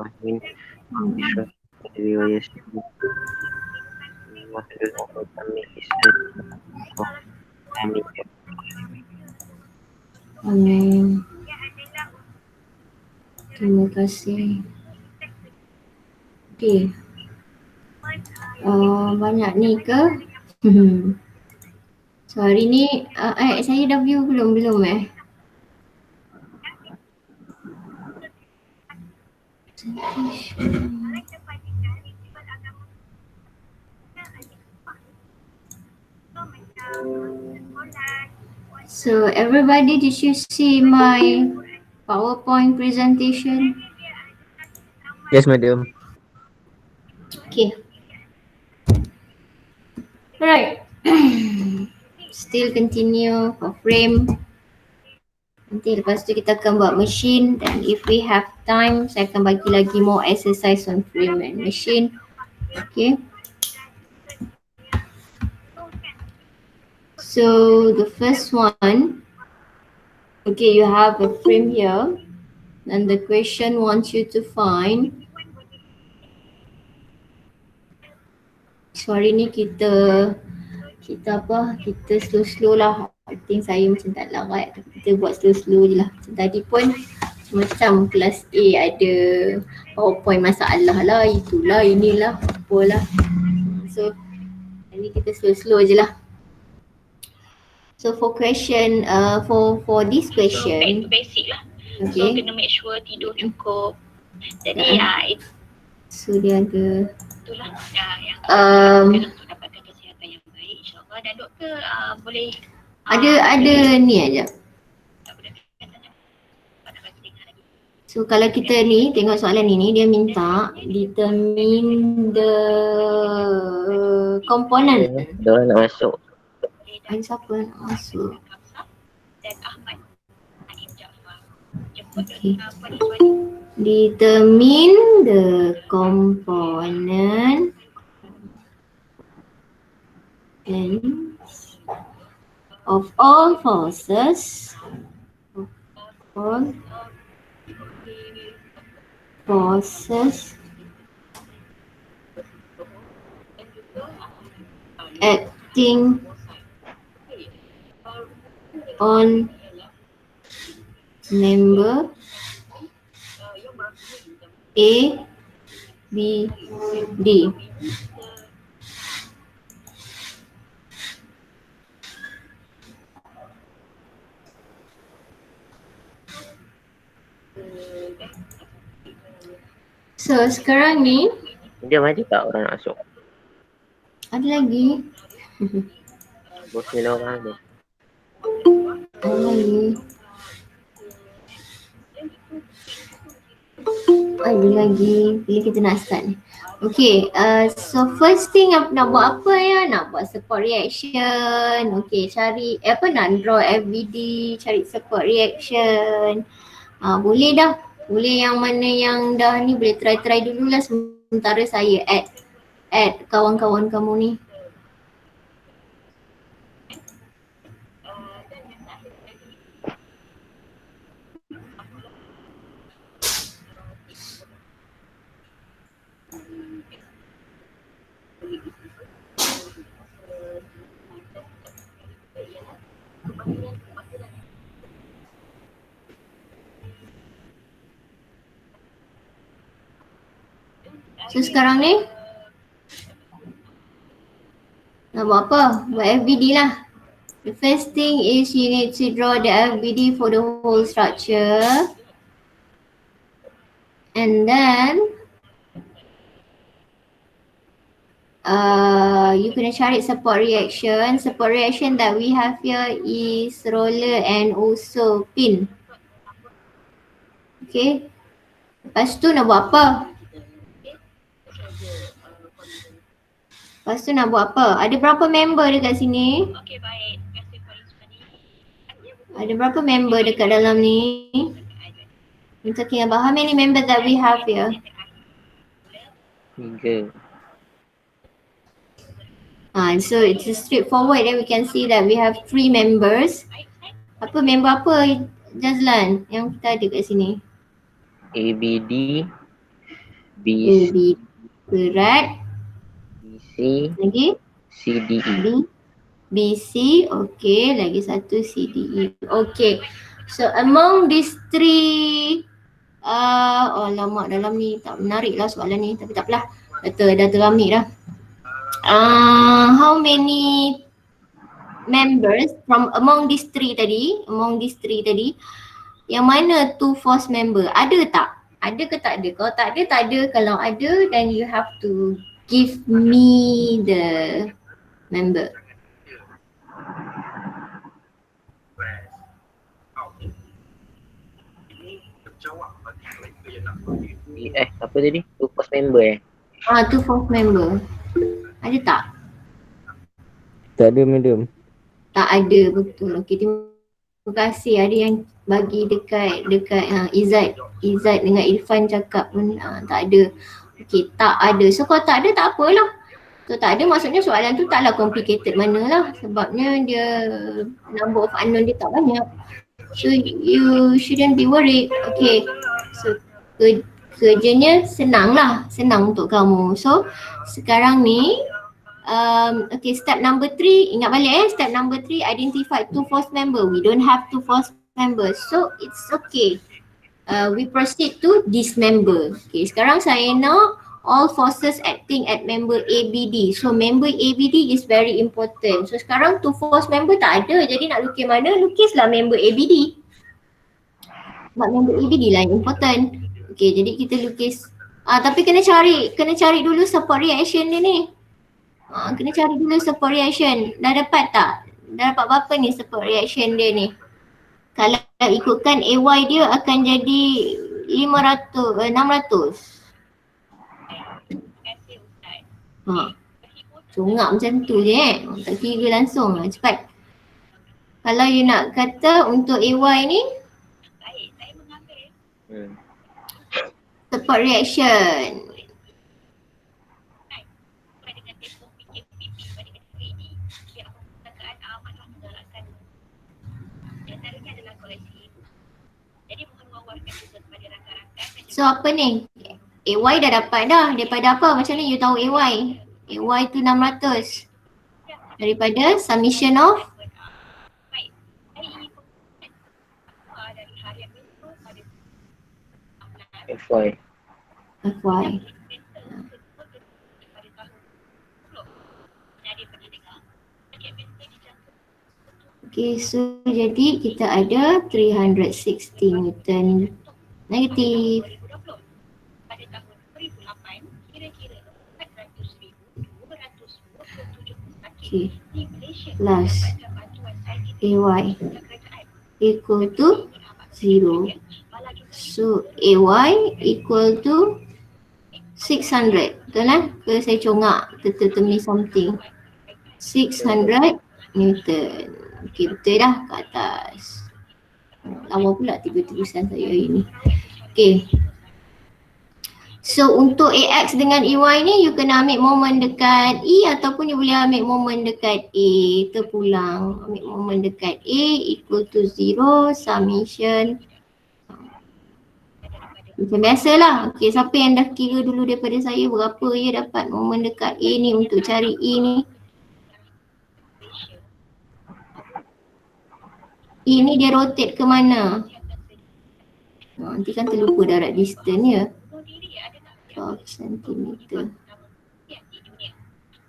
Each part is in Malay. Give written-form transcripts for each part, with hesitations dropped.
Bismillahirrahmanirrahim. Bismillah. Riwayat wahdul 'uqdatam min lisani amin. Amin. Terima kasih. Okey. Banyak ni ke? So hari ni saya dah view belum So everybody, did you see my PowerPoint presentation? Yes, madam. Okay. Alright. Still continue for frame. Nanti lepas tu kita akan buat machine, dan if we have time saya akan bagi lagi more exercise on frame and machine. Okay. So the first one, okay, you have a frame here and the question wants you to find. So hari ni kita slow lah. I think saya macam tak larat, kita buat slow je lah. Macam tadi pun macam kelas A ada PowerPoint masalah lah, itulah, inilah, apalah. So hari ni kita slow je lah. So for question, for this question, so back to basic lah. Okay. So kena make sure tidur cukup. Jadi so dia ada itulah yang untuk dapatkan kesihatan yang baik, insyaAllah. Dan doktor boleh ada ni aja. So kalau kita ni tengok soalan ini, dia minta determine the component. Dia nak masuk. Ada siapa nak masuk? Okay. Determine the component and of all forces acting on member A, B, D. So sekarang ni Dia ada tak orang nak masuk? ada lagi. Bos 9 orang ada. Ada lagi. Ada lagi. Bila kita nak start ni. Okay, so first thing nak buat apa ya? Nak buat support reaction. Okay, cari nak draw FVD, cari support reaction. Boleh dah. Boleh yang mana yang dah ni boleh try dululah sementara saya add kawan-kawan kamu ni. So sekarang ni nak buat apa? Buat FVD lah. The first thing is you need to draw the FVD for the whole structure. And then you kena cari support reaction. Support reaction that we have here is roller and also pin. Okay. Lepas tu nak buat apa? Ada berapa member dekat sini? Okay, baik. Terima kasih for listening. Ada berapa member dekat dalam ni? I'm talking about how many members that we have here? 3. So it's straightforward. Then we can see that we have 3 members. Member apa Jazlan yang kita ada kat sini? ABD, B, B berat. C, Lagi C, D, E. BC, okay, lagi satu CDE. Okay, so among these three, alamak dalam ni tak menarik lah soalan ni, tapi tak apalah, dah teramik dah. How many members from among these three tadi, yang mana two force member, ada tak? Ada ke tak ada? Kalau tak ada, tak ada. Kalau ada, then you have to give me the member. Apa tadi? Two force member Two force member. Ada tak? Tak ada, madam. Tak ada, betul. Okey, terima kasih. Ada yang bagi dekat Izzat dengan Irfan cakap pun tak ada. Okey, tak ada. So kalau tak ada, tak apalah. So tak ada maksudnya soalan tu taklah complicated manalah, sebabnya dia number of unknown dia tak banyak. So you shouldn't be worried. Okay, so kerjanya senang untuk kamu. So sekarang ni okay, step number 3, ingat balik step number 3, identify two force member. We don't have two force members, so it's okay. We proceed to dismember. Okay, sekarang saya nak all forces acting at member ABD. So member ABD is very important. So sekarang two force member tak ada, jadi nak lukis mana? Lukislah member ABD. Sebab member ABD lah yang important. Okay, jadi kita lukis. Tapi kena cari dulu support reaction dia ni. Kena cari dulu support reaction. Dah dapat tak? Dah dapat berapa ni support reaction dia ni? Kalau ikutkan AY dia akan jadi 600. Congak macam tu je tak kira langsung lah, cepat. Kalau you nak kata untuk AY ni support reaction so apa ni? AY dah dapat dah. Daripada apa? Macam ni you tahu AY? AY tu 600 daripada summation of FY. Okay, so jadi kita ada 360 Newton negatif. Okay, plus AY equal to 0. So AY equal to 600. Betul lah? Ke saya congak tertulis something. 600 Newton. Okay, betul dah ke atas. Lama pula tulisan saya hari ni. Okay. So untuk AX dengan EY ni you kena ambil moment dekat E ataupun you boleh ambil moment dekat A. Terpulang. Ambil moment dekat A equal to 0 summation. Macam biasalah. Okay, siapa yang dah kira dulu daripada saya berapa ya dapat moment dekat A ni untuk cari E ni. E ni dia rotate ke mana? Nanti kan terlupa darab distance ya. 12 cm.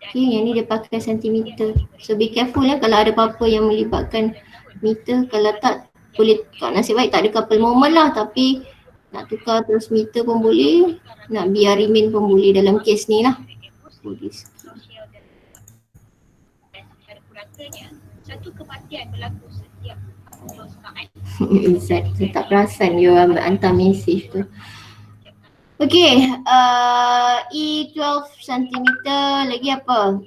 Okay, yang ni dia pakai sentimeter. So be careful ya kalau ada apa-apa yang melibatkan meter. Kalau tak boleh, kalau nasib baik tak ada couple moment lah, tapi nak tukar terus meter pun boleh, nak biar remain pun boleh dalam kes ni lah. Satu kematian berlaku setiap saat. Izzat, saya tak perasan you hantar mesej tu. Okay, E 12 cm, lagi apa?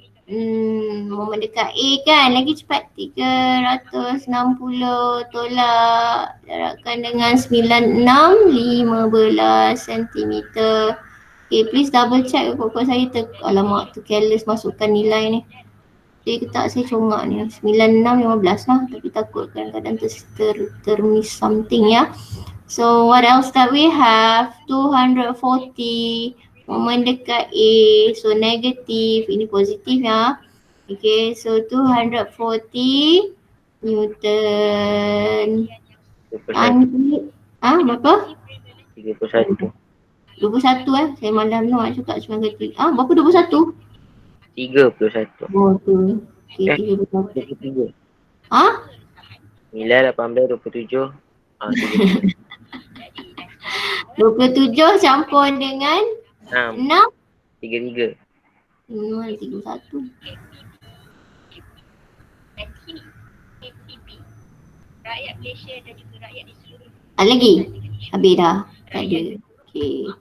Moment dekat A kan, lagi cepat 360 tolak darabkan dengan 96, 15 cm. Okay, please double check pokok saya alamak tu careless masukkan nilai ni. Jadi tak saya congak ni 96, 15 lah, tapi takut kadang-kadang termiss something ya. So what else that we have? 240 Moment dekat A, so negatif, ini positif ya. Okay, so 240 Newton 21. berapa? 31. 21 saya malam tu nak cakap 9 kali. Berapa 21? 31. Oh tu. Okay, 31. 23. Ah? 9, 18, 27. 30. 27 campur dengan 6. 6. 33. 31. Dan kini FPP, rakyat Malaysia dan juga rakyat di seluruh Lagi? Habis dah? Tak ada. Okay.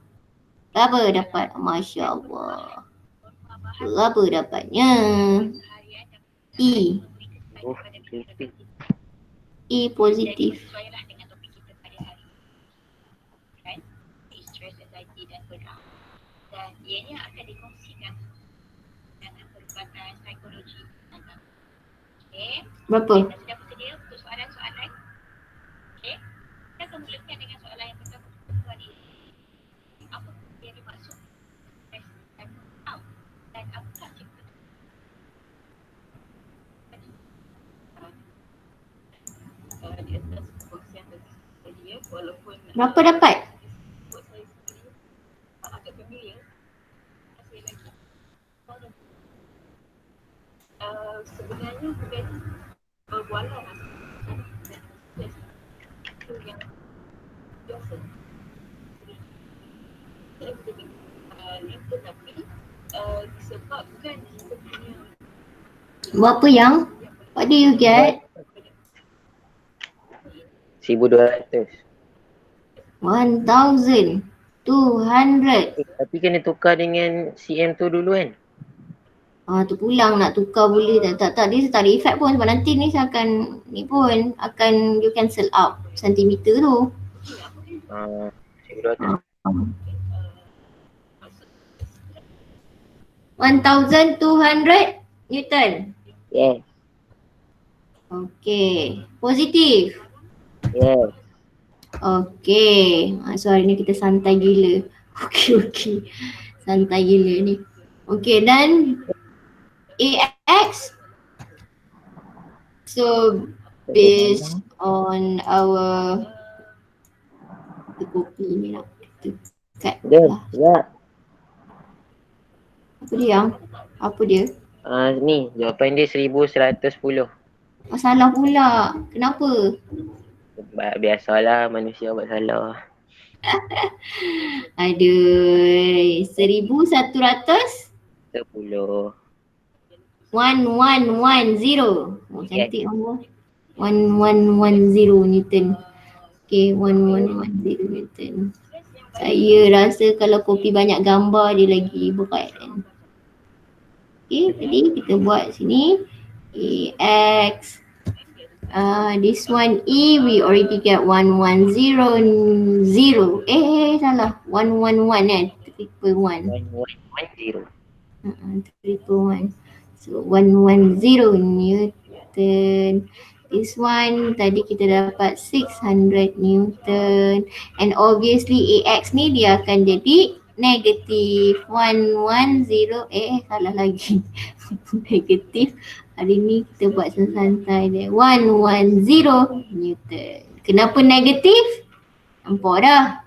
Berapa dapat? Masya Allah. Berapa dapatnya? E. Oh, kritik. E positif. sesuailah dengan topik kita pada hari ini. Kan? Stress, anxiety dan burnout. Dan ianya akan dikongsikan dengan perubatan psikologi. Okay. Berapa? Kita sudah bersedia untuk soalan-soalan. Okay. Kita akan mulakan dengan soalan yang pertama untuk hari ini. Apa yang dimaksud stress dan burnout? Dan apakah simptom? Di atas perkongsian tadi walaupun Berapa dapat? buat saya sendiri agak familiar masih lagi sebenarnya bukan perbualan itu yang biasa tetapi disebabkan kita punya Berapa yang? What do you get? 1200. 1,200. Tapi kena tukar dengan CM tu dulu kan? Tu pulang nak tukar boleh tak dia tak ada efek pun sebab nanti ni saya akan you cancel out sentimeter tu. 1200. 1,200 Newton. Yes. Okay. Positif. Yes. Okay. So hari ni kita santai gila. Okay. Santai gila ni. Okay, dan AX. So based on our kopi ni nak kita cut lah. Ya. Apa dia? Ni jawapan dia 1110. Salah pula. Kenapa? Biasalah manusia buat salah. Aduh, 1,100 10. 1110. Oh, cantik nombor. 1110 Newton. Okay, 1110 Newton. Saya rasa kalau kopi banyak gambar dia lagi berat kan. Okay, jadi kita buat sini. AX. This one E, we already get 1100. Salah. 111 kan? 111. 1110. 111. So 110 Newton. This one tadi kita dapat 600 Newton. And obviously AX ni dia akan jadi negatif 110. Salah lagi. Negatif. Hari ni kita buat santai dia. 110 Newton. Kenapa negatif? Nampak dah.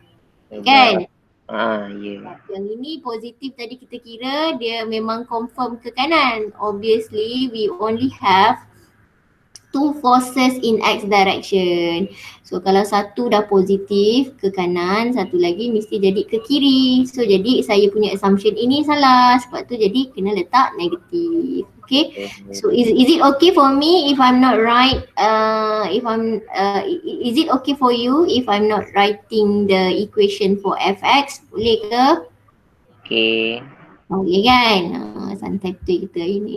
Kan? Ya. Yang ini positif tadi kita kira dia memang confirm ke kanan. Obviously we only have two forces in X direction. So kalau satu dah positif ke kanan, satu lagi mesti jadi ke kiri. So jadi saya punya assumption ini salah. Sebab tu jadi kena letak negatif. Okay. So is it okay for me if I'm not right? Is it okay for you if I'm not writing the equation for fx? Boleh ke? Okay. Boleh kan? Santai betul kita hari ni.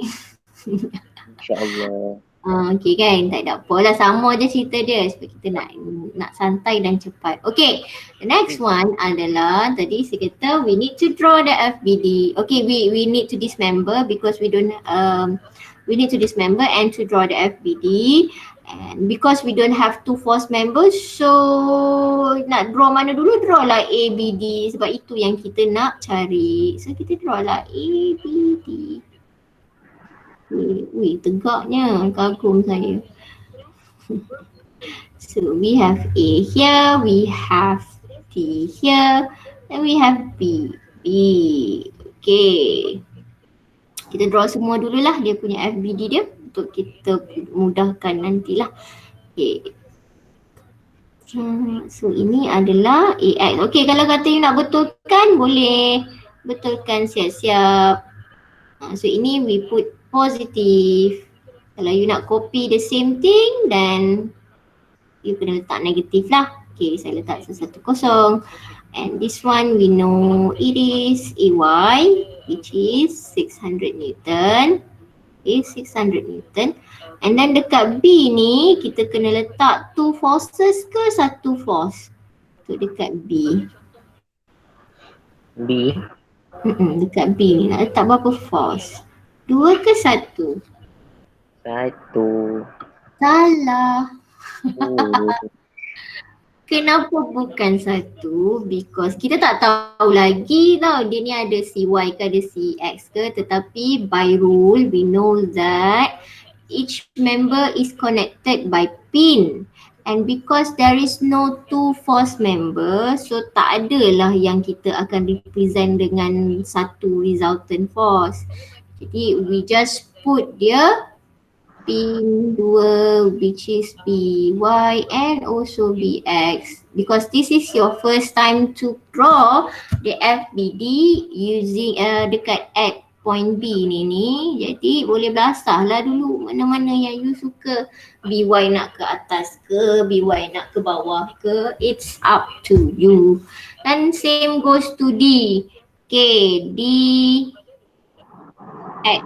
InsyaAllah. Okay kan, tak ada apa lah, sama je cerita dia sebab kita nak santai dan cepat. Okay, the next one adalah tadi saya kata we need to draw the FBD. Okay, we need to dismember because we don't we need to dismember and to draw the FBD. And because we don't have two false members, so nak draw mana dulu? Draw lah ABD sebab itu yang kita nak cari. So kita draw lah ABD. Wih, tegaknya, kagum saya. So we have A here, we have T here, and we have B. Okay. Kita draw semua dululah dia punya FBD dia untuk kita mudahkan nantilah. Okay. So ini adalah AX. Okay, kalau kata you nak betulkan, boleh betulkan siap-siap. So ini we put positive. Kalau you nak copy the same thing, then you kena letak negatif lah. Okay, saya letak sesuatu kosong. And this one we know it is AY, which is 600 Newton. Okay, 600 Newton. And then dekat B ni kita kena letak 2 forces ke 1 force? Untuk dekat B. B. Dekat B ni nak letak berapa force? 2 ke 1? 1. Salah. Oh. Kenapa bukan 1? Because kita tak tahu lagi tau dia ni ada CY ke ada CX ke, tetapi by rule we know that each member is connected by pin, and because there is no two false member, so tak adalah yang kita akan represent dengan satu resultant force. Jadi we just put dia pin 2 which is BY and also BX, because this is your first time to draw the FBD using dekat at point B ni. Jadi boleh belasah lah dulu mana-mana yang you suka. BY nak ke atas ke, BY nak ke bawah ke, it's up to you. And same goes to D. Okay, D X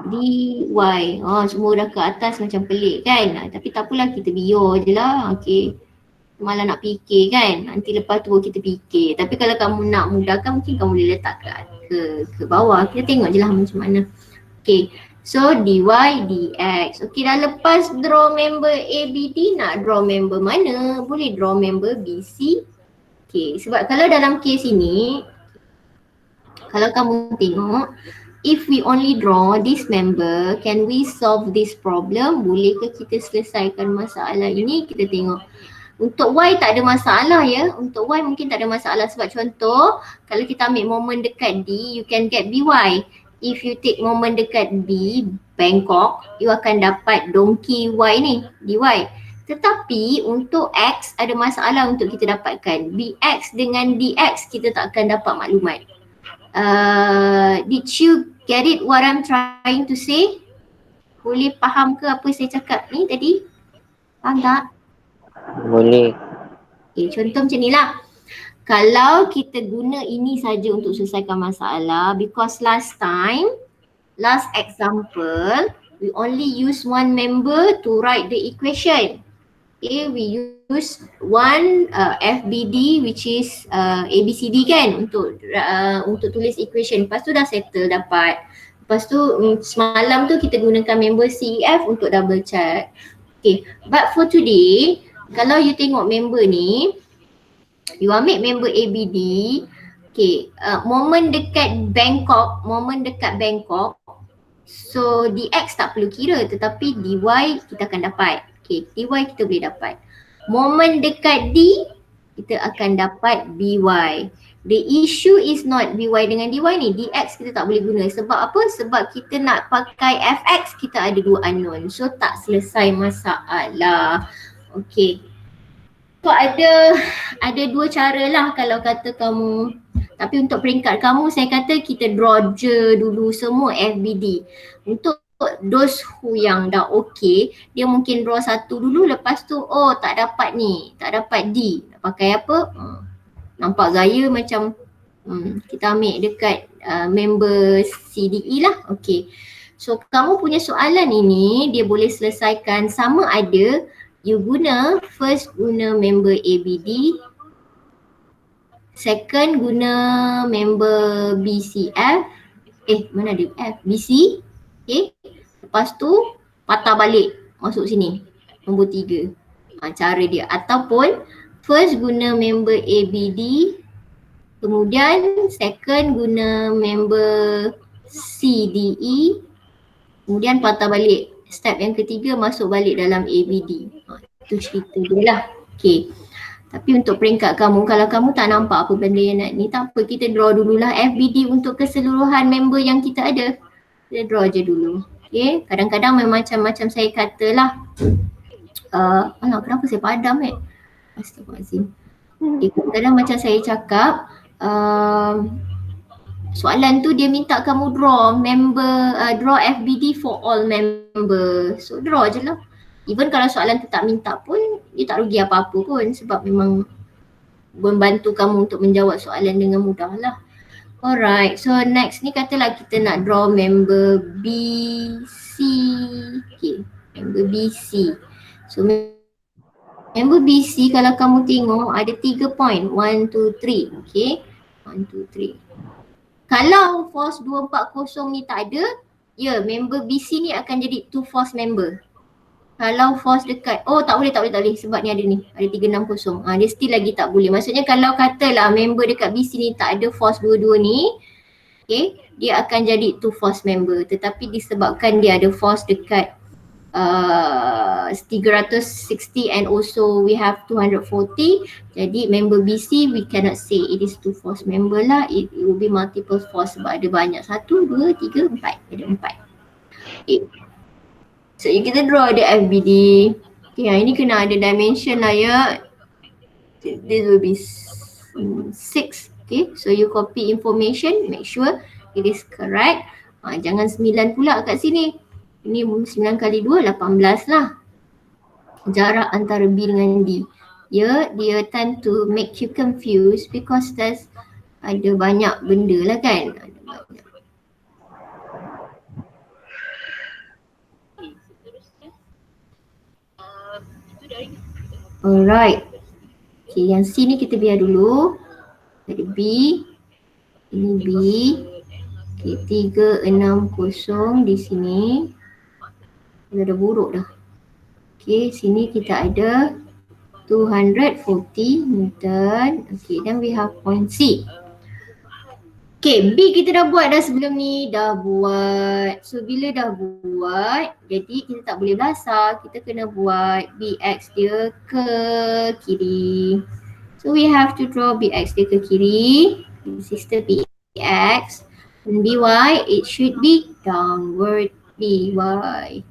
DY. Semua dah ke atas macam pelik kan. Tapi tak apalah, kita bio je lah. Okay. Malah nak fikir kan. Nanti lepas tu kita fikir. Tapi kalau kamu nak mudahkan, mungkin kamu boleh letak ke bawah. Kita tengok je lah macam mana. Okay. So DY, DX. Okay, dah lepas draw member ABD, nak draw member mana? Boleh draw member BC. Okay, sebab kalau dalam case ini, kalau kamu tengok, if we only draw this member, can we solve this problem? Boleh ke kita selesaikan masalah ini? Kita tengok. Untuk Y tak ada masalah ya. Untuk Y mungkin tak ada masalah sebab contoh, kalau kita ambil moment dekat D, you can get BY. If you take moment dekat B, Bangkok, you akan dapat donkey Y ni, DY. Tetapi untuk X ada masalah untuk kita dapatkan. BX dengan DX kita tak akan dapat maklumat. Did you get it what I'm trying to say? Boleh faham ke apa saya cakap ni tadi? Faham tak? Boleh. Okay, contoh macam ni lah. Kalau kita guna ini saja untuk selesaikan masalah, because last example, we only use one member to write the equation. Okay, we use one FBD which is ABCD kan untuk tulis equation. Lepas tu dah settle dapat. Lepas tu semalam tu kita gunakan member CEF untuk double check. Okay, but for today, kalau you tengok member ni, you ambil member ABD, okay, moment dekat Bangkok, so DX tak perlu kira tetapi DY kita akan dapat. Okay, DY kita boleh dapat. Moment dekat D, kita akan dapat BY. The issue is not BY dengan DY ni, DX kita tak boleh guna. Sebab apa? Sebab kita nak pakai FX, kita ada dua unknown. So tak selesai masalah. Okay. So ada dua cara lah kalau kata kamu. Tapi untuk peringkat kamu, saya kata kita draw je dulu semua FBD. Untuk those who yang dah okay, dia mungkin draw satu dulu, lepas tu tak dapat ni, tak dapat D. Nak pakai apa? Nampak gaya macam kita ambil dekat member CDE lah. Okay. So kamu punya soalan ini dia boleh selesaikan sama ada you first guna member ABD, second guna member BCF, mana ada F? BC, Okay. Lepas tu patah balik masuk sini. Nombor 3. Cara dia. Ataupun first guna member ABD, kemudian second guna member CDE, kemudian patah balik. Step yang ketiga masuk balik dalam ABD. Itu cerita dia lah. Okay. Tapi untuk peringkat kamu, kalau kamu tak nampak apa benda yang nak ni, tak apa, kita draw dululah FBD untuk keseluruhan member yang kita ada. Kita draw je dulu. Okay. Kadang-kadang memang macam saya katalah. Alah, kenapa saya padam Astaghfirullahaladzim. Okay, kadang-kadang macam saya cakap, soalan tu dia minta kamu draw member, draw FBD for all member. So draw je lah. Even kalau soalan tu tak minta pun, dia tak rugi apa-apa pun sebab memang membantu kamu untuk menjawab soalan dengan mudah lah. Alright, so next ni katalah kita nak draw member BC. Okay, member BC. So member BC kalau kamu tengok ada 3 point. 1, 2, 3. Okay, 1, 2, 3. Kalau force 240 ni tak ada, ya member BC ni akan jadi 2 force member. Kalau force dekat, tak boleh sebab ni ada 360. Dia still lagi tak boleh. Maksudnya kalau katalah member dekat BC ni tak ada force 22 ni, okay, dia akan jadi 2 force member. Tetapi disebabkan dia ada force dekat 360 and also we have 240, jadi member BC we cannot say it is 2 force member lah. It will be multiple force sebab ada banyak. 1, 2, 3, 4. Ada 4. Okay. So kita draw the FBD. Okay, ini kena ada dimension lah ya. This will be 6. Okay, so you copy information, make sure it is correct. Jangan 9 pula kat sini. Ini 9 kali 2, 18 lah. Jarak antara B dengan D. Ya, dia tend to make you confused because there's ada banyak benda lah kan. Ada banyak. Alright. Okay, yang C ni kita biar dulu. Ada B. Ini B. Okay, 360 di sini. Dah buruk dah. Okay, sini kita ada 240 Newton. Okay, then we have point C. Okay, B kita dah buat dah sebelum ni. Dah buat. So, bila dah buat, jadi kita tak boleh belasah. Kita kena buat BX dia ke kiri. So, we have to draw BX dia ke kiri. This is the BX. And BY, it should be downward BY.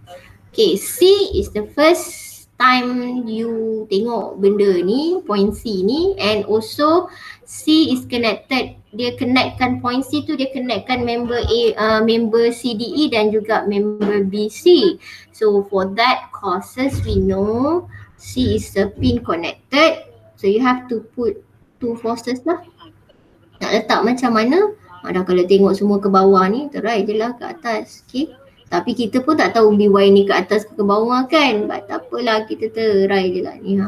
Okay, C is the first time you tengok benda ni, point C ni, and also C is connected, dia connectkan point C tu, dia connectkan member member CDE dan juga member BC. So for that causes we know C is a pin connected, so you have to put 2 forces lah. Nak letak macam mana? Dah kalau tengok semua ke bawah ni, terai je lah ke atas. Okay. Tapi kita pun tak tahu BY ni ke atas ke bawah kan. But tak apalah, kita terai je lah ni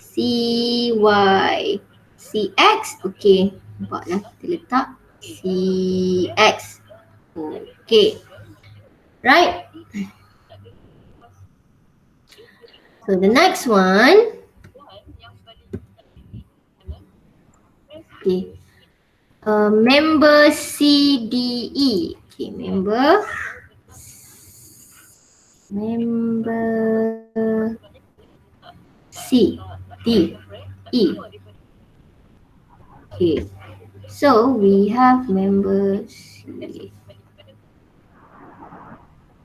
CY. CX, okay. Nampaklah kita letak CX. Okay. Right. So the next one. Okay. Member CDE. Okay, member C, D, E. Okay, so we have member C.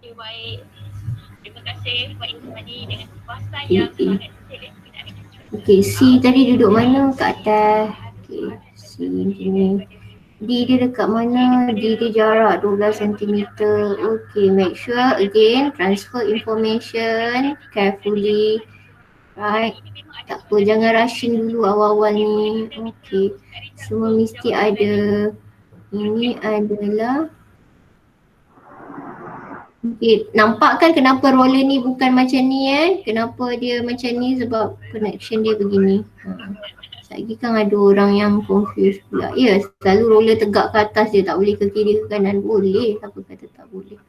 Terima kasih buat info tadi dengan bahasa yang sangat detail. Okay, C tadi duduk mana? Kat atas. Okay, C ni. D dia dekat mana? D dia jarak 12 cm. Okay, make sure again transfer information carefully. Right. Tak apa, jangan rushing dulu awal-awal ni. Okay, semua mesti ada. Ini adalah. Okay, nampak kan kenapa roller ni bukan macam ni Kenapa dia macam ni? Sebab connection dia begini. Lagi kan ada orang yang confused pula. Ya, selalu roller tegak ke atas je, tak boleh ke kiri ke kanan. Boleh, siapa kata tak boleh.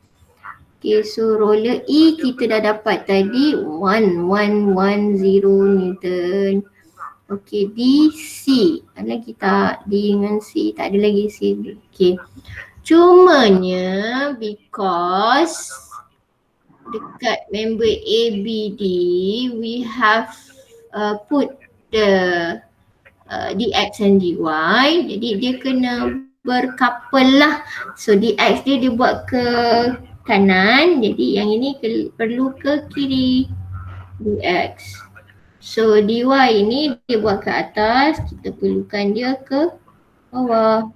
Okay, so roller E kita dah dapat tadi 1110 Newton. Okay, D, C. Ada lagi tak? D dengan C, tak ada lagi C. Okay. Cumanya because dekat member ABD we have put the DX and DY, jadi dia kena berkapal lah. So DX dia buat ke kanan, jadi yang ini perlu ke kiri DX. So DY ini dia buat ke atas, kita perlukan dia ke bawah.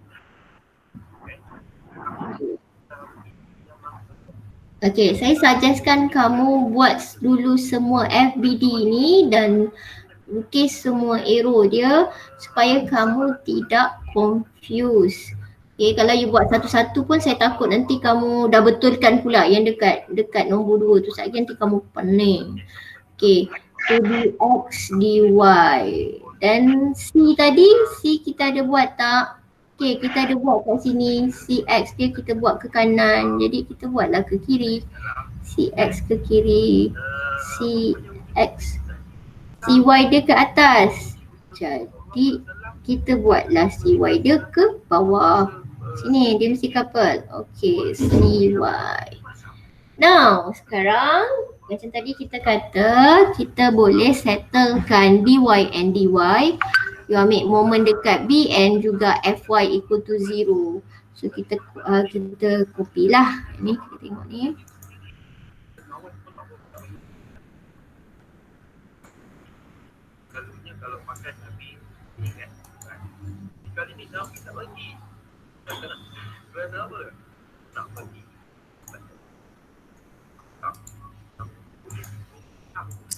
Okay, saya suggestkan kamu buat dulu semua FBD ni dan lukis semua arrow dia supaya kamu tidak confuse. Okay, kalau you buat satu-satu pun saya takut nanti kamu dah betulkan pula yang dekat nombor 2 tu, sekejap nanti kamu pening. Okay, so DX, DY. Dan C tadi, C kita ada buat tak? Okay, kita ada buat kat sini. CX dia kita buat ke kanan. Jadi kita buatlah ke kiri. CX ke kiri. CX. CY dia ke atas. Jadi kita buatlah CY dia ke bawah. Sini dia mesti couple. Okay, CY. Now sekarang macam tadi kita kata kita boleh settlekan DY and DY. You ambil moment dekat B and juga Fy equal to 0. So kita copy lah. Ni kita tengok ni.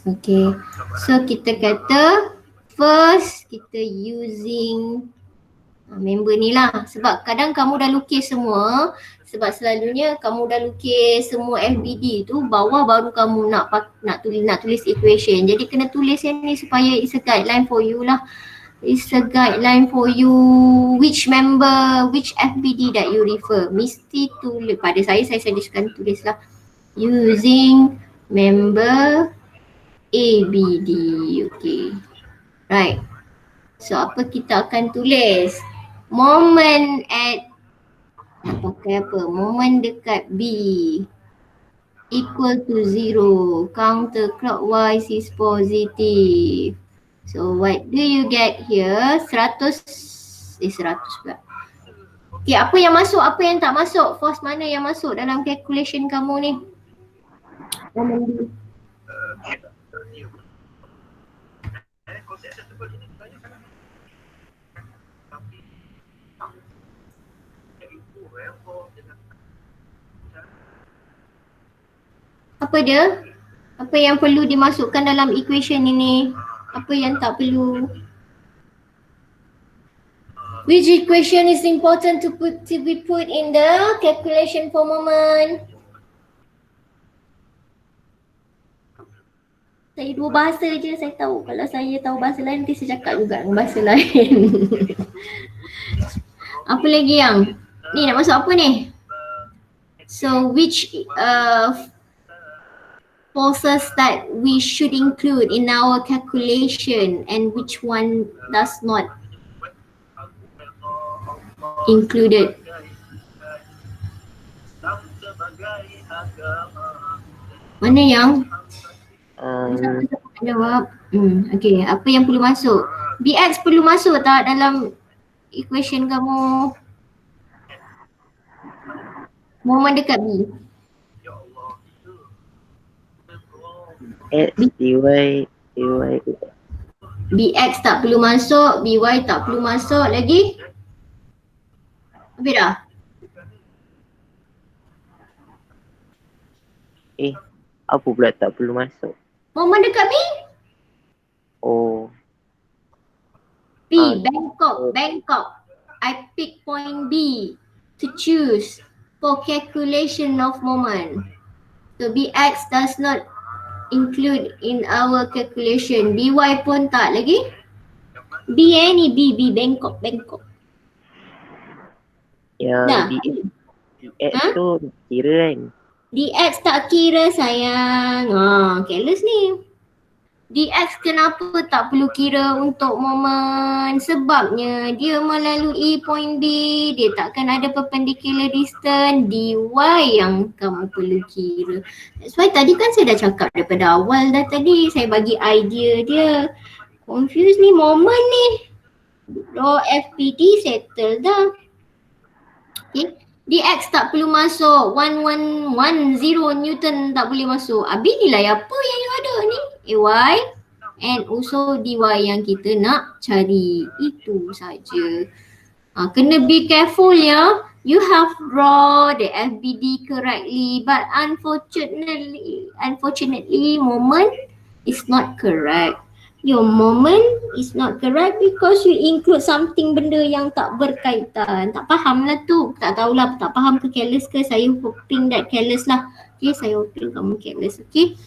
Okay, so kita kata first kita using member ni lah, sebab kadang kamu dah lukis semua, sebab selalunya kamu dah lukis semua FBD tu, bawah baru kamu nak tulis equation. Jadi kena tulis yang ni supaya it's a guideline for you lah. It's a guideline for you which member, which FBD that you refer. Mesti tulis, pada saya suggestkan tulis lah using member ABD. Okay, right. So apa kita akan tulis? Moment at moment dekat B equal to 0. Counterclockwise is positive. So what do you get here? 100 pula. Okay, apa yang masuk, apa yang tak masuk? Force mana yang masuk dalam calculation kamu ni? Moment B. Apa dia? Apa yang perlu dimasukkan dalam equation ini? Apa yang tak perlu? Which equation is important to be put in the calculation for moment? Saya dua bahasa je saya tahu. Kalau saya tahu bahasa lain nanti saya cakap juga dengan bahasa lain. Apa lagi yang? Ni nak masuk apa ni? So which forces that we should include in our calculation and which one does not included? Mana yang? Jawab. Okay, apa yang perlu masuk? BX perlu masuk tak dalam equation kamu? Moment dekat B. X, DY, BX tak perlu masuk, BY tak perlu masuk lagi. Habis dah? Apa pula tak perlu masuk? Moment dekat B? Oh. B, Bangkok. I pick point B to choose for calculation of moment. So BX does not include in our calculation. BY pun tak lagi. B ni B Bangkok. Ya, Dah. BX tu kira kan. DX tak kira sayang. Careless ni. DX kenapa tak perlu kira untuk momen? Sebabnya dia melalui point B. Dia takkan ada perpendicular distance. DY yang kamu perlu kira. That's why tadi kan saya dah cakap daripada awal dah tadi. Saya bagi idea dia. Confuse ni momen ni. Draw FPD settle dah. Okay. DX tak perlu masuk. 1110 Newton tak boleh masuk. Habis nilai apa yang you ada ni? AY and also DY yang kita nak cari. Itu saja. Kena be careful ya. You have draw the FBD correctly but unfortunately moment is not correct. Your moment is not correct because you include something benda yang tak berkaitan. Tak faham lah tu. Tak tahulah, tak faham ke careless ke. Saya hoping that careless lah. Okay, saya hoping kamu careless. Okay.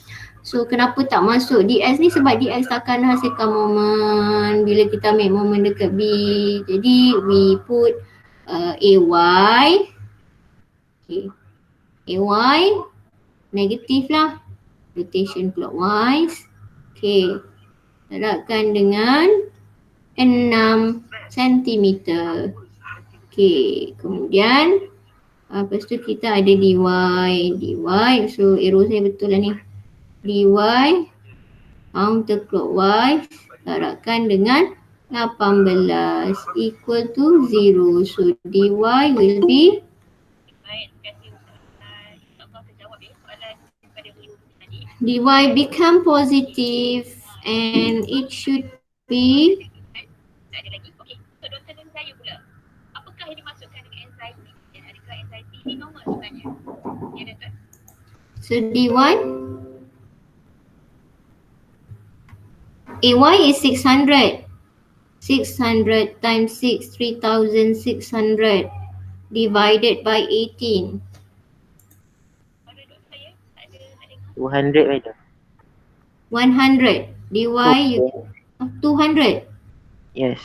So kenapa tak masuk DX ni? Sebab DX takkan hasilkan moment bila kita ambil moment dekat B. Jadi we put AY. Okay. AY negatif lah. Rotation clockwise. Okay. Letakkan dengan 6 cm. Okey, kemudian lepas tu kita ada dy. So arrow saya betul lah ni. Dy counterclockwise letakkan dengan 18 equal to 0. So dy will be dy become positive. And it should be Tak ada lagi. Okey, untuk Dr. Nurzayu pula. Apakah yang dimasukkan dengan anxiety? Dan adakah anxiety ini normal sebenarnya? Ya, Dr. so dy AY is 600. 600 times 6, 3600 divided by 18. Mana Dr. ya? Tak ada 200 madam. 100 dy you 200. Yes.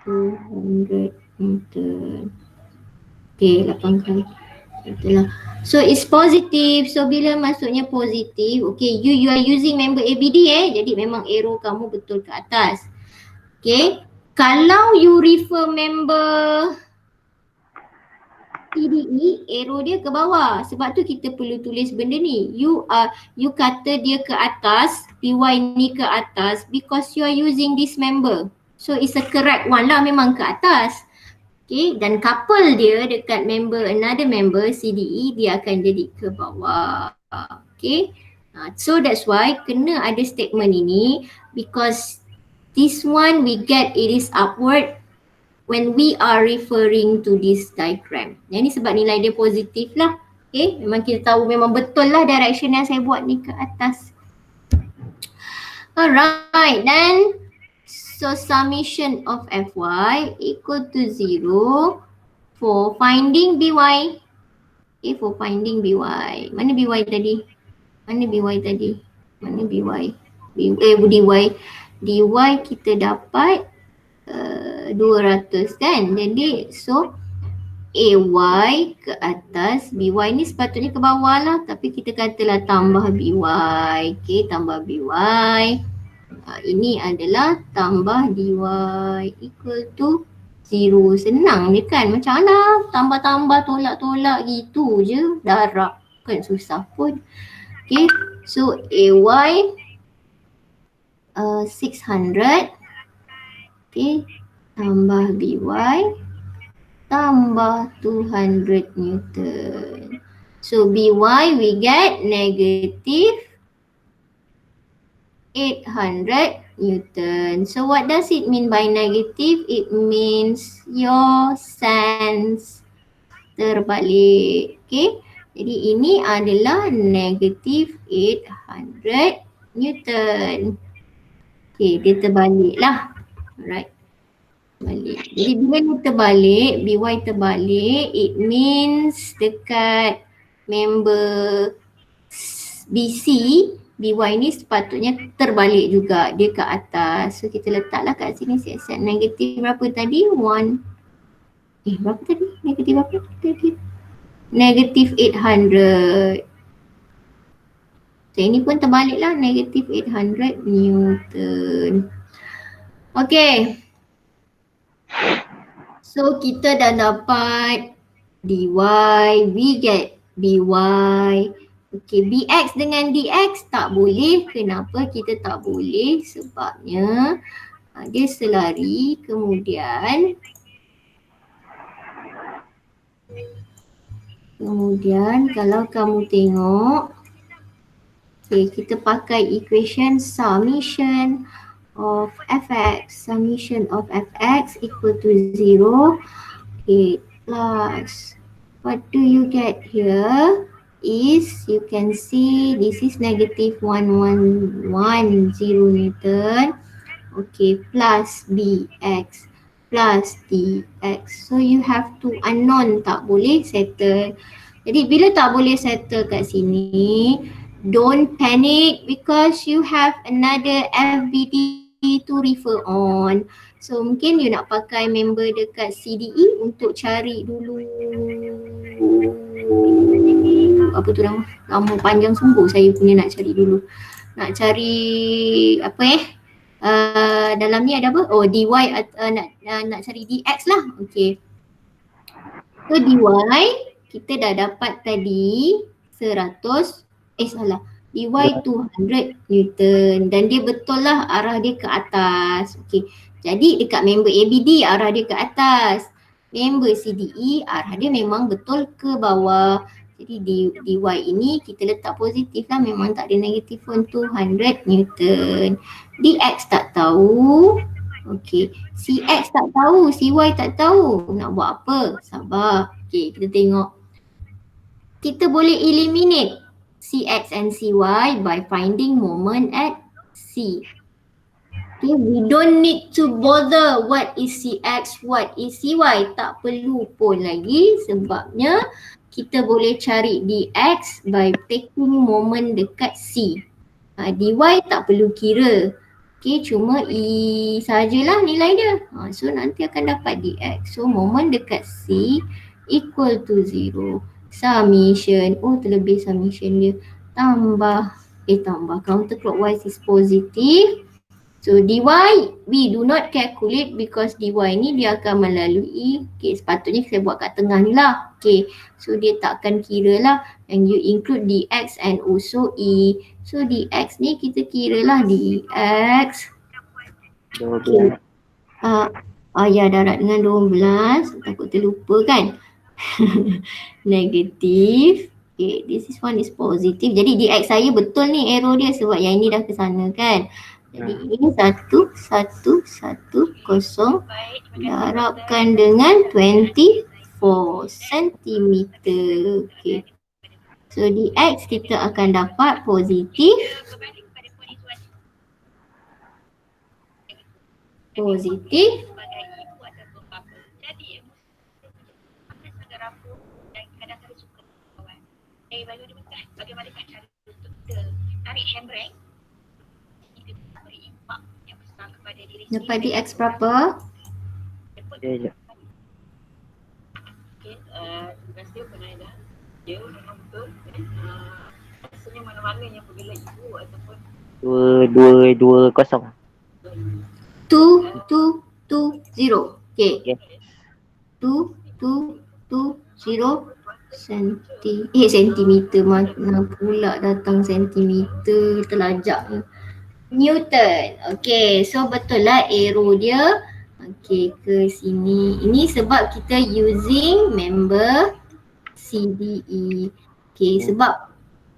200 meter. Okay, 8 kali. Itulah. So it's positive. So bila masuknya positif, okay, you are using member ABD jadi memang arrow kamu betul ke atas. Okay. Kalau you refer member TDE, arrow dia ke bawah. Sebab tu kita perlu tulis benda ni. You kata dia ke atas, PY ni ke atas because you are using this member. So it's a correct one lah, memang ke atas. Okay, dan couple dia dekat member, another member CDE, dia akan jadi ke bawah. Okay, so that's why kena ada statement ini because this one we get it is upward when we are referring to this diagram. Yang ni sebab nilai dia positif lah. Okay, memang kita tahu memang betul lah direction yang saya buat ni ke atas. Alright, then so summation of Fy equal to 0 for finding By. Okay, for finding By. Mana By tadi? Mana By tadi? Mana By? Dy kita dapat 200 kan. Jadi so AY ke atas, BY ni sepatutnya ke bawah lah, tapi kita katalah tambah BY. Okay, tambah BY. Ini adalah tambah DY equal to 0. Senang je kan, macam mana tambah-tambah tolak-tolak gitu je, darab kan, susah pun. Okay, so AY 600. Okay, tambah BY tambah 200 Newton. So BY we get negative 800 Newton. So what does it mean by negative? It means your sense terbalik. Okay, jadi ini adalah negative 800 Newton. Okay, dia terbalik lah. Alright, balik. Jadi bila ni terbalik, BY terbalik, it means dekat member BC, BY ni sepatutnya terbalik juga, dia ke atas. So kita letaklah kat sini siasat negatif berapa tadi? 1. Berapa tadi? Negatif berapa? Negatif negative 800. So ini pun terbalik lah, negative 800 Newton. Okay. So kita dah dapat dy, we get by. Okay, bx dengan dx tak boleh. Kenapa kita tak boleh? Sebabnya dia selari, kemudian kalau kamu tengok, okay, kita pakai equation summation of fx equal to 0. Okay, plus what do you get here is, you can see this is negative 1110 Newton. Okay, plus bx plus dx. So you have to unknown, tak boleh settle. Jadi bila tak boleh settle kat sini, don't panic because you have another FBD to refer on. So mungkin you nak pakai member dekat CDE untuk cari dulu apa tu nama panjang sungguh saya punya, nak cari dulu. Nak cari apa dalam ni ada apa? Oh, dy nak cari dx lah. Okay. So dy kita dah dapat tadi 100 dy 200 Newton, dan dia betul lah arah dia ke atas. Okay. Jadi dekat member ABD arah dia ke atas. Member CDE arah dia memang betul ke bawah. Jadi dy ini kita letak positif lah, memang tak ada negatif pun, 200 Newton. Dx tak tahu. Okay. Cx tak tahu, cy tak tahu. Nak buat apa? Sabar. Okay, kita tengok. Kita boleh eliminate Cx and Cy by finding moment at C. Okay, we don't need to bother what is Cx, what is Cy. Tak perlu pun lagi, sebabnya kita boleh cari dx by taking moment dekat C. Dy tak perlu kira. Okay, cuma E sajalah nilai dia. So nanti akan dapat dx. So moment dekat C equal to 0. Summation, terlebih summation dia. Tambah counterclockwise is positive. So dy, we do not calculate because dy ni dia akan melalui, okay, sepatutnya saya buat kat tengah ni lah. Okay, so dia takkan kira lah, and you include dx and also E. So dx ni kita kira lah dx. Okay. Ya, darat dengan 12, takut terlupa kan. Negatif. Okay, this is one is positive. Jadi dx saya betul ni arrow dia, sebab yang ini dah ke sana kan. Jadi ini 1, 1, 1, 0 darabkan dengan 24 cm. Okay. So dx kita akan dapat positif. Bagaimanakah cara untuk kita tarik handbrake? Kita beri impak yang besar kepada diri sendiri. Dapat dx berapa? Ya. Okay, terima kasih Penayda. Ya, memang betul. Rasanya mana-mana yang bila ibu ataupun 220. 2, 0. Okay. Yes. 2, 0 sentimeter, mana pula datang sentimeter, terlajak ni. Newton. Okay, so betul lah arrow dia. Okay, ke sini. Ini sebab kita using member CDE. Okay, sebab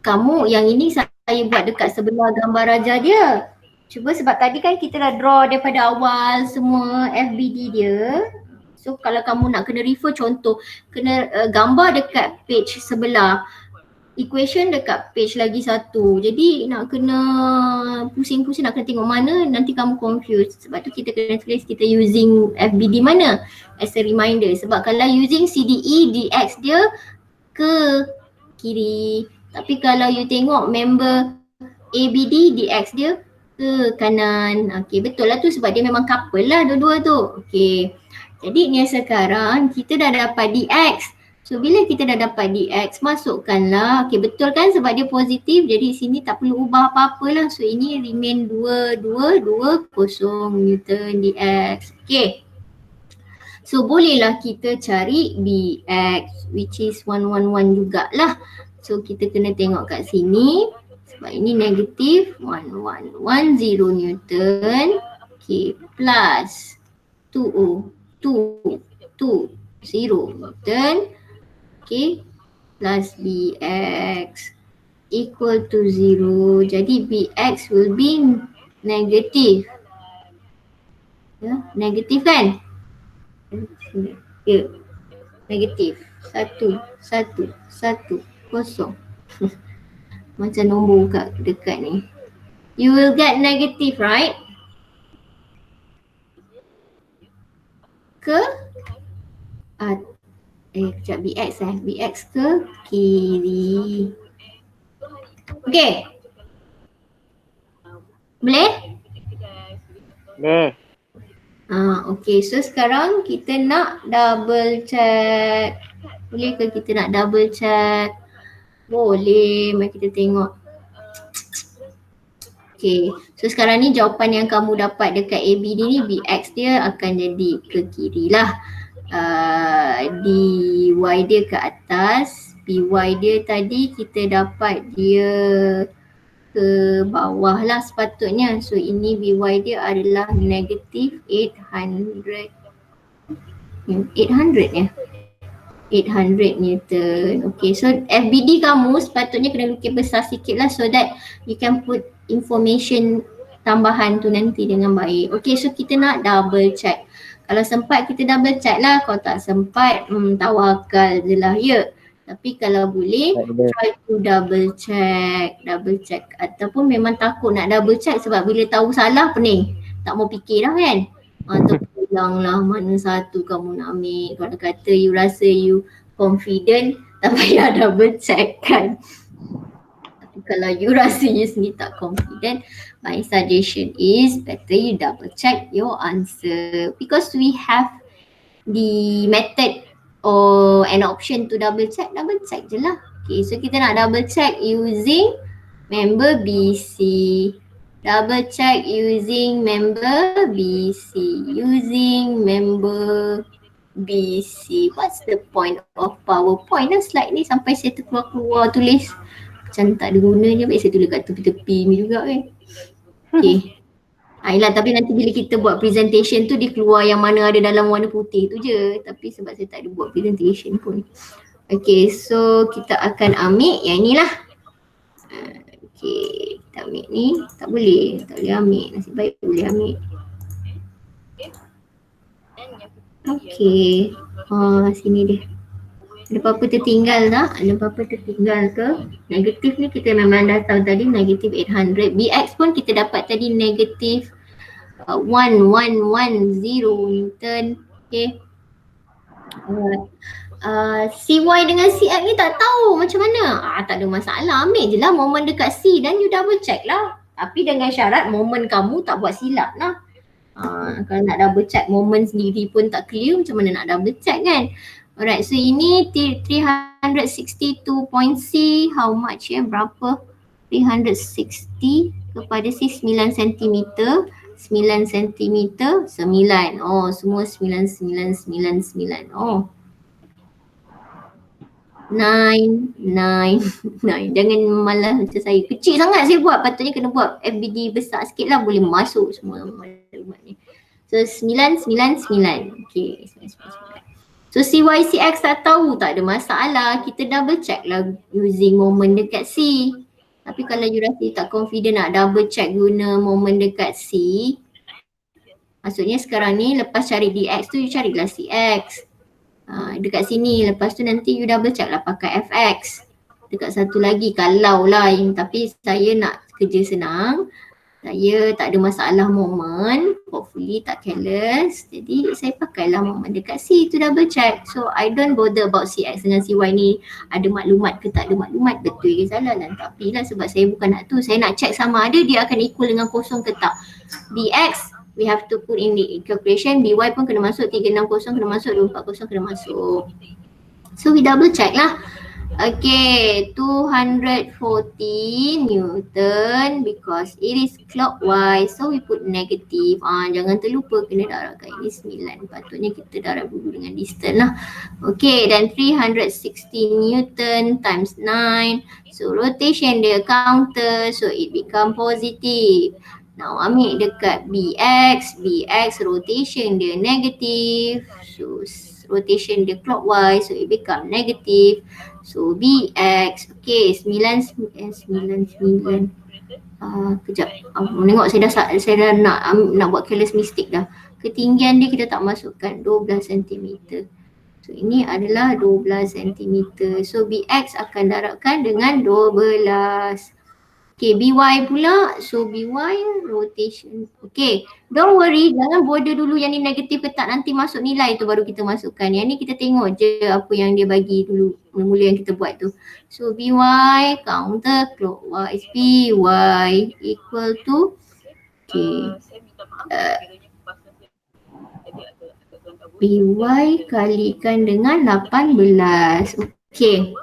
kamu yang ini saya buat dekat sebelah gambar raja dia. Cuba sebab tadi kan kita dah draw daripada awal semua FBD dia. So kalau kamu nak kena refer, contoh kena gambar dekat page sebelah, equation dekat page lagi satu. Jadi nak kena pusing-pusing, nak kena tengok mana, nanti kamu confused. Sebab tu kita kena tulis kita using FBD mana as a reminder. Sebab kalau using CDE, dx dia ke kiri. Tapi kalau you tengok member ABD, dx dia ke kanan. Okay, betul lah tu, sebab dia memang couple lah dua-dua tu. Okay. Jadi ni sekarang kita dah dapat dx. So bila kita dah dapat dx, masukkanlah. Okay, betul kan sebab dia positif, jadi sini tak perlu ubah apa-apa lah. So ini remain 2220 Newton dx. Okay. So bolehlah kita cari bx which is 111 jugalah. So kita kena tengok kat sini sebab ini negatif 1110 Newton. Okay, plus 20 Newton. Okay, plus bx equal to 0. Jadi bx will be negative. Ya, negatif kan? Ya, negatif. 1, 1, 1, 0. Macam nombor kat dekat ni. You will get negative, right? Ke sekejap, bx ke kiri. Okay. Boleh? Boleh. Okay, so sekarang kita nak double check. Boleh ke kita nak double check? Boleh, mari kita tengok. Okay, so sekarang ni jawapan yang kamu dapat dekat ABD ni, bx dia akan jadi ke kiri lah. dy dia ke atas, by dia tadi kita dapat dia ke bawah lah sepatutnya. So ini by dia adalah negatif 800 ya? 800 Newton. Okay, so FBD kamu sepatutnya kena lukis besar sikit lah so that you can put information tambahan tu nanti dengan baik. Okay, so kita nak double check. Kalau sempat kita double check lah, kalau tak sempat tawakal je lah ya. Tapi kalau boleh try to double check ataupun memang takut nak double check sebab bila tahu salah pening. Tak mau fikir dah kan. Terpulang lah mana satu kamu nak ambil. Kalau kata you rasa you confident tak payah double check kan. Tapi kalau you rasa you sendiri tak confident, my suggestion is better you double check your answer because we have the method or an option to double check je lah. Okay, so kita nak double check using member BC. Double check using member BC. Using member BC. What's the point of PowerPoint lah slide ni sampai saya terkeluar-keluar tulis. Macam tak ada gunanya, baik saya tulis kat tepi-tepi ni juga kan. Okay. Yelah, tapi nanti bila kita buat presentation tu dia keluar yang mana ada dalam warna putih tu je. Tapi sebab saya tak ada buat presentation pun. Okay, so kita akan ambil yang ni lah. Okay, kita ambil ni. Tak boleh ambil. Nasib baik boleh ambil. Okay, sini dia. Ada apa-apa tertinggal tak? Ada apa-apa tertinggal ke? Negatif ni kita memang dah tahu tadi negatif 800. Bx pun kita dapat tadi negatif 1110 Newton. Okay. CY dengan CF ni tak tahu macam mana. Tak ada masalah. Ambil je lah moment dekat C dan you double check lah. Tapi dengan syarat moment kamu tak buat silap lah. Kalau nak double check moment sendiri pun tak clear, macam mana nak double check kan? Alright, so ini 362.C, how much ya, berapa? 360 kepada C 9 cm, 9 cm, 9. Oh, semua 9. Oh. 9. Jangan malah macam saya. Kecil sangat saya buat, patutnya kena buat FBD besar sikit lah, boleh masuk semua maklumat ni. So 9. Okay, 9. So CYCX tak tahu, tak ada masalah. Kita double check lah using moment dekat C. Tapi kalau you rasa tak confident nak double check guna moment dekat C, maksudnya sekarang ni lepas cari DX tu you carilah CX. Dekat sini, lepas tu nanti you double check lah pakai FX. Dekat satu lagi kalau lah, tapi saya nak kerja senang. Saya tak ada masalah moment, hopefully tak careless. Jadi saya pakailah moment dekat C tu double check. So I don't bother about CX dengan CY ni ada maklumat ke tak ada maklumat, betul ke salah lah. Tapi lah sebab saya bukan nak tu, saya nak check sama ada dia akan equal dengan kosong ke tak. DX we have to put in the calculation, BY pun kena masuk, 360 kena masuk, 240 kena masuk. So we double check lah. Okay, 240 Newton because it is clockwise. So we put negative. Jangan terlupa kena darabkan ini 9. Patutnya kita darab dulu dengan distance lah. Okay, dan 360 Newton times 9. So rotation dia counter. So it become positive. Now ambil dekat BX. BX rotation dia negative. So rotation dia clockwise. So it become negative. So BX, okay, 99. Kejap. Tengok saya dah nak buat careless mistake dah. Ketinggian dia kita tak masukkan 12 cm. So ini adalah 12 cm. So BX akan darabkan dengan 12. Okay, BY pula. So BY rotation. Okay, don't worry. Jangan border dulu yang ni negatif ke tak. Nanti masuk nilai tu baru kita masukkan. Yang ni kita tengok je apa yang dia bagi dulu. Mula-mula yang kita buat tu. So BY counter clockwise. BY equal to. Okay. BY kalikan dengan 18. Okay.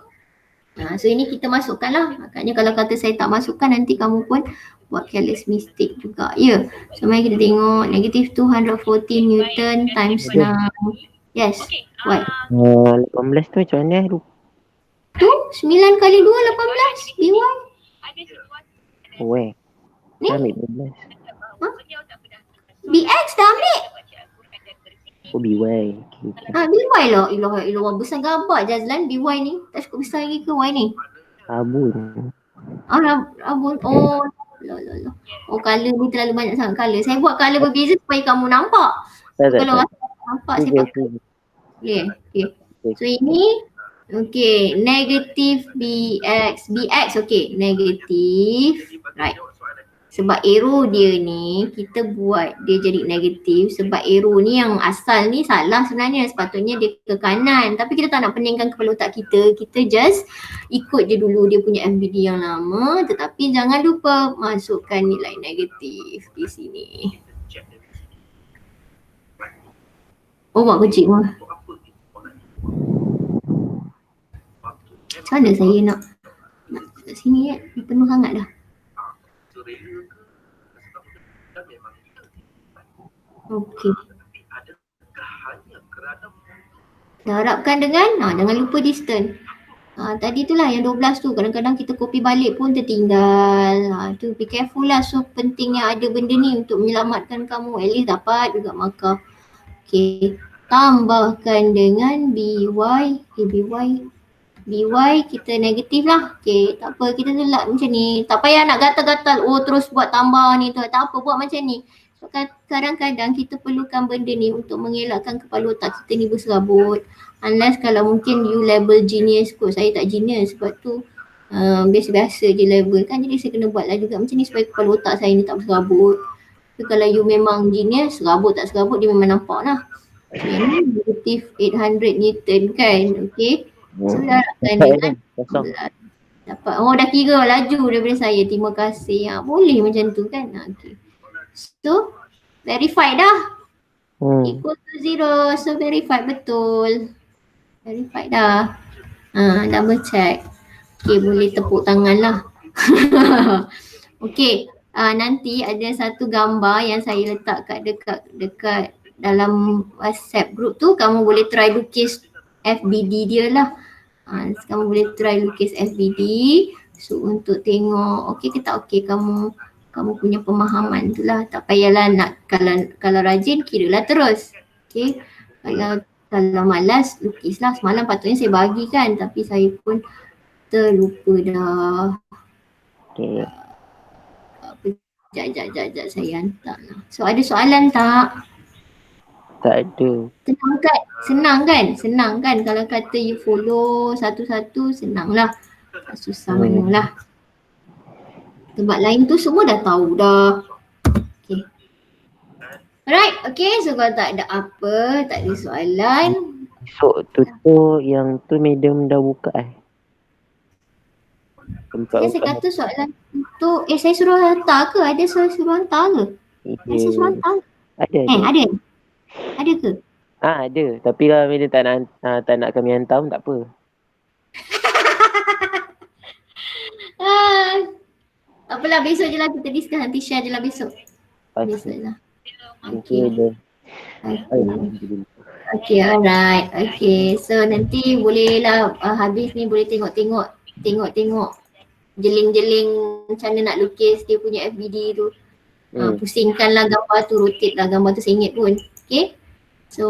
So ini kita masukkan lah. Maknanya kalau kata saya tak masukkan nanti kamu pun buat careless mistake juga. Ya. So mari kita tengok negative 240 Newton times 6. Yes. What? 18 tu macam mana? Tu 9 kali 2 18. BY. Weh. Ni? Ambil 12. BX dah ambil. Oh BY. Okay. BY lah. Ilah besar gambar Jazlan BY ni. Tak cukup besar lagi ke Y ni? Abun. Abun. Oh. Loh. Oh colour ni terlalu banyak sangat colour. Saya buat colour berbeza supaya kamu nampak. Kalau rasa nampak saya pakai. Okay. So ini okay, negative BX. BX okay, negative. Right. Sebab arrow dia ni kita buat dia jadi negatif sebab arrow ni yang asal ni salah sebenarnya, sepatutnya dia ke kanan tapi kita tak nak peningkan kepala otak kita just ikut je dulu dia punya FBD yang lama tetapi jangan lupa masukkan nilai negatif di sini. Oh buat kecil mah. Macam mana saya nak kat sini penuh sangat dah. Okey. Darabkan dengan, jangan lupa distance. Tadi itulah yang 12 tu, kadang-kadang kita copy balik pun tertinggal. Tu be careful lah. So pentingnya ada benda ni untuk menyelamatkan kamu. At least dapat juga markah. Okey. Tambahkan dengan BY. BY kita negatif lah. Okey, tak apa, kita tolak macam ni. Tak payah nak gatal-gatal. Oh terus buat tambah ni tu. Tak apa, buat macam ni. So, kadang-kadang kita perlukan benda ni untuk mengelakkan kepala otak kita ni berserabut. Unless kalau mungkin you level genius kot. Saya tak genius sebab tu biasa-biasa je level kan. Jadi saya kena buat lah juga macam ni supaya kepala otak saya ni tak berserabut. Tapi kalau you memang genius, serabut tak serabut dia memang nampak lah. Yang ni negative 800 Newton kan. Okay. So darabkan dengan dapat. Oh dah kira laju daripada saya. Terima kasih. Boleh macam tu kan. Okay. So verified dah. Equal to 0. So verified betul. Verified dah. Double check. Okay, boleh tepuk tangan lah. Okay, nanti ada satu gambar yang saya letak dekat dalam WhatsApp group tu. Kamu boleh try lukis FBD dia lah. Kamu boleh try lukis FBD. So untuk tengok okey ke tak okey kamu punya pemahaman tu lah. Tak payahlah nak kalau rajin kiralah terus. Okay. Kalau malas lukislah. Semalam patutnya saya bagi kan tapi saya pun terlupa dah. Okay. Sekejap saya hantar lah. So ada soalan tak? Tak ada. Senang kan? Kalau kata you follow satu-satu senang lah. Tak susah mana lah. Tempat lain tu semua dah tahu dah. Okay. Alright, okay. So kalau tak ada apa, tak ada soalan. Esok tu yang tu medium dah buka Saya kata soalan tu, saya suruh hantar ke? Ada suruh hantar ke? Saya suruh hantar. Ada. Ada? Ada ke? Ada. Tapi kalau bila tak nak kami hantar pun tak apa. Apalah besok je lah kita discuss, nanti share je lah besok. Besok je lah. Okay. Okay, alright. Okay, so nanti bolehlah habis ni boleh tengok jeling-jeling macam mana nak lukis dia punya FBD tu. Pusingkanlah gambar tu, rotate lah gambar tu sengit pun. Okay. So